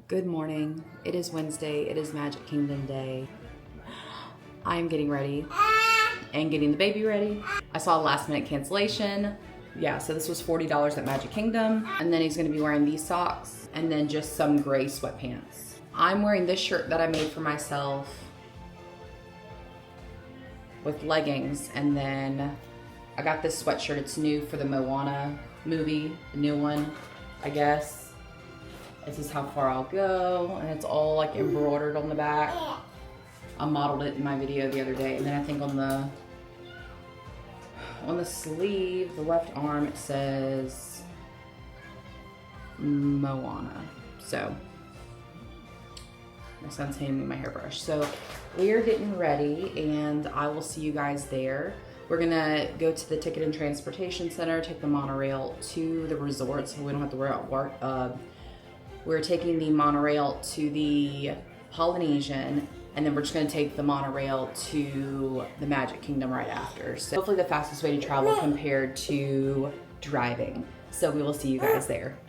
Good morning. It is Wednesday. It is Magic Kingdom Day. I'm getting ready and getting the baby ready. I saw a last minute cancellation. Yeah, so this was $40 at Magic Kingdom. And then he's gonna be wearing these socks and then just some gray sweatpants. I'm wearing this shirt that I made for myself with leggings. And then I got this sweatshirt. It's new for the Moana movie, the new one, I guess. This is how far I'll go, and it's all like embroidered on the back. I modeled it in my video the other day, and then I think on the sleeve, the left arm, it says Moana. So my son's handing me my hairbrush. So we are getting ready, and I will see you guys there. We're gonna go to the Ticket and Transportation Center, take the monorail to the resort, so we don't have to worry about work. We're taking the monorail to the Polynesian, and then we're just gonna take the monorail to the Magic Kingdom right after. So hopefully the fastest way to travel compared to driving. So we will see you guys there.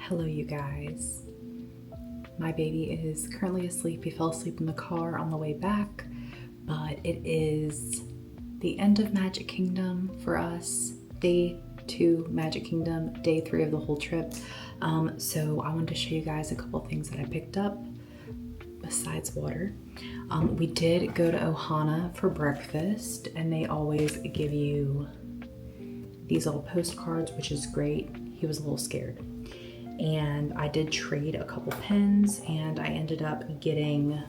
Hello, you guys. My baby is currently asleep. He fell asleep in the car on the way back, but it is the end of Magic Kingdom for us. Day 2 Magic Kingdom, day 3 of the whole trip. So I wanted to show you guys a couple things that I picked up besides water. We did go to Ohana for breakfast, and they always give you these little postcards, which is great. He was a little scared. And I did trade a couple pens, and I ended up getting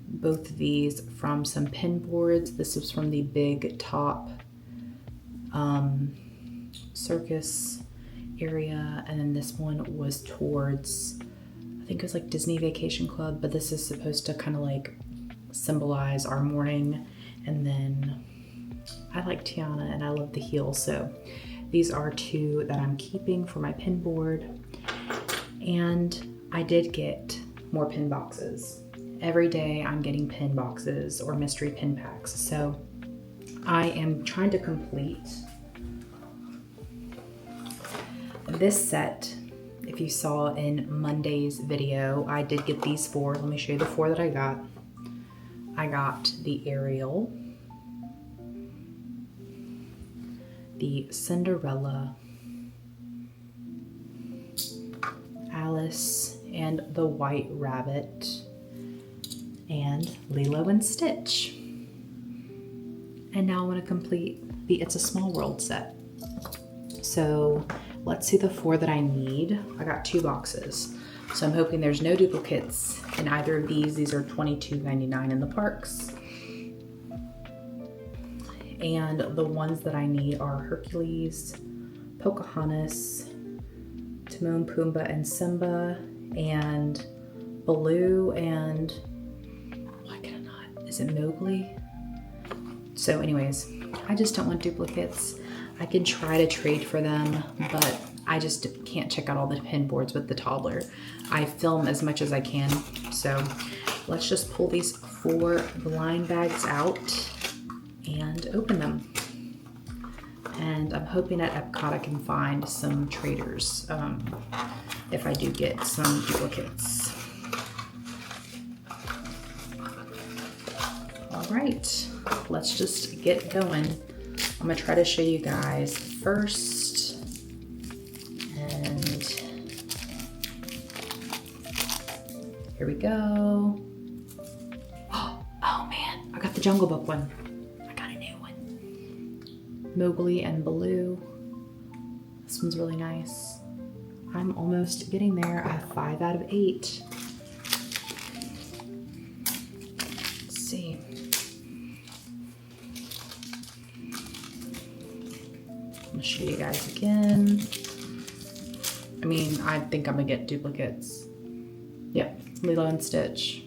both of these from some pin boards. This was from the Big Top circus area, and then this one was towards, I think it was like Disney Vacation Club, but this is supposed to kind of like symbolize our morning. And then I like Tiana and I love the heel, so these are 2 that I'm keeping for my pin board. And I did get more pin boxes. Every day I'm getting pin boxes or mystery pin packs. So I am trying to complete this set. If you saw in Monday's video, I did get these 4. Let me show you the 4 that I got. I got the Ariel, the Cinderella, Alice and the White Rabbit, and Lilo and Stitch. And now I want to complete the It's a Small World set. So let's see the 4 that I need. I got 2 boxes. So I'm hoping there's no duplicates in either of these. These are $22.99 in the parks. And the ones that I need are Hercules, Pocahontas, Timon, Pumbaa, and Simba, and Baloo, and why can I not? Is it Mowgli? So anyways, I just don't want duplicates. I can try to trade for them, but I just can't check out all the pin boards with the toddler. I film as much as I can. So let's just pull these 4 blind bags out and open them. And I'm hoping at Epcot I can find some traders if I do get some duplicates. All right, let's just get going. I'm gonna try to show you guys first. And here we go. Oh man, I got the Jungle Book one. Mowgli and Baloo. This one's really nice. I'm almost getting there. I have 5 out of 8. Let's see. I'm gonna show you guys again. I mean, I think I'm gonna get duplicates. Yep, Lilo and Stitch.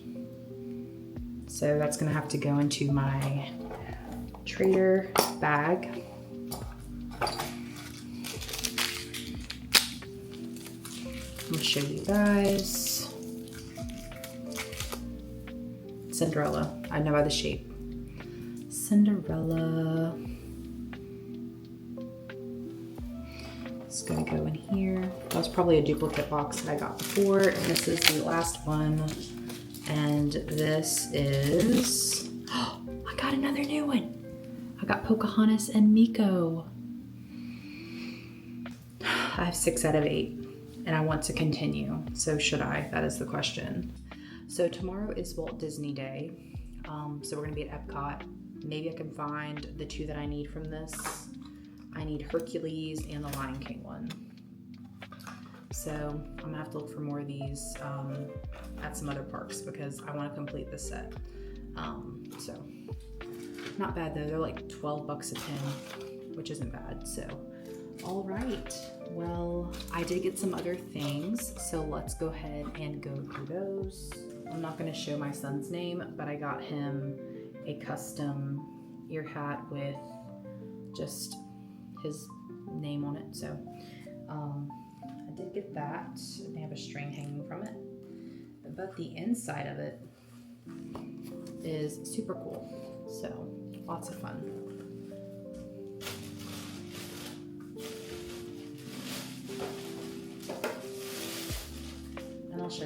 So that's gonna have to go into my trader bag. I'm gonna show you guys. Cinderella, I know by the shape. Cinderella. It's gonna go in here. That was probably a duplicate box that I got before, and this is the last one. And this is, oh, I got another new one. I got Pocahontas and Miko. I have 6 out of 8. And I want to continue. So should I? That is the question. So tomorrow is Walt Disney Day. So we're gonna be at Epcot. Maybe I can find the 2 that I need from this. I need Hercules and the Lion King one. So I'm gonna have to look for more of these at some other parks because I wanna complete this set. So not bad though, they're like 12 bucks a pin, which isn't bad, so. All right, well, I did get some other things, so let's go ahead and go through those. I'm not gonna show my son's name, but I got him a custom ear hat with just his name on it, so I did get that. They have a string hanging from it, but the inside of it is super cool, so lots of fun.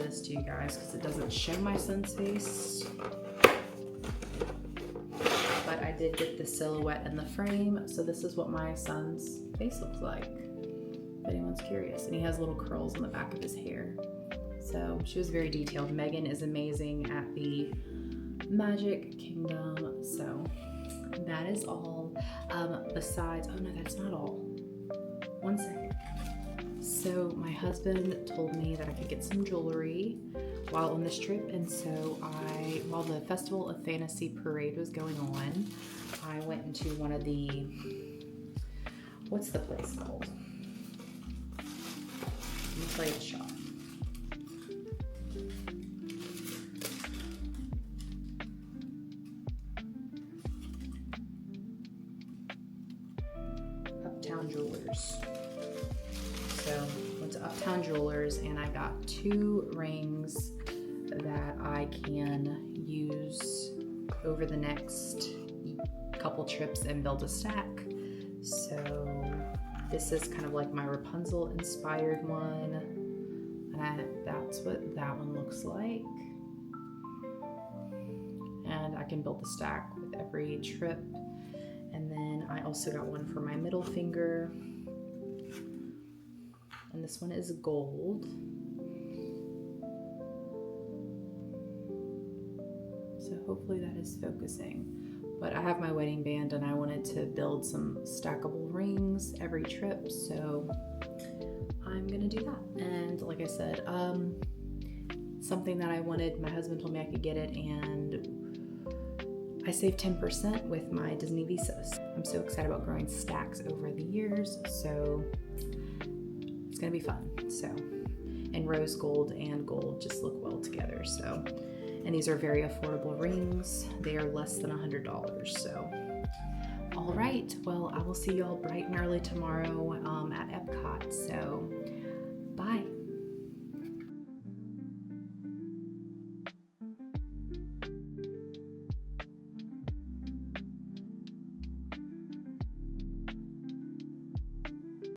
show this to you guys because it doesn't show my son's face. But I did get the silhouette in the frame, so this is what my son's face looks like, if anyone's curious. And he has little curls on the back of his hair. So she was very detailed. Megan is amazing at the Magic Kingdom. So that is all. Besides, oh no, that's not all. One second. So my husband told me that I could get some jewelry while on this trip, and so while the Festival of Fantasy Parade was going on, I went into one of the, what's the place called? Let me tell you the shop. Uptown Jewelers. So went to Uptown Jewelers and I got 2 rings that I can use over the next couple trips and build a stack. So this is kind of like my Rapunzel inspired one, and that's what that one looks like. And I can build the stack with every trip. And then I also got one for my middle finger, and this one is gold. So hopefully that is focusing. But I have my wedding band and I wanted to build some stackable rings every trip, so I'm gonna do that. And like I said, something that I wanted, my husband told me I could get it, and I saved 10% with my Disney visas. I'm so excited about growing stacks over the years, so it's gonna be fun. So, and rose gold and gold just look well together. So, and these are very affordable rings. They are less than $100. So, all right. Well, I will see y'all bright and early tomorrow at Epcot. So, bye.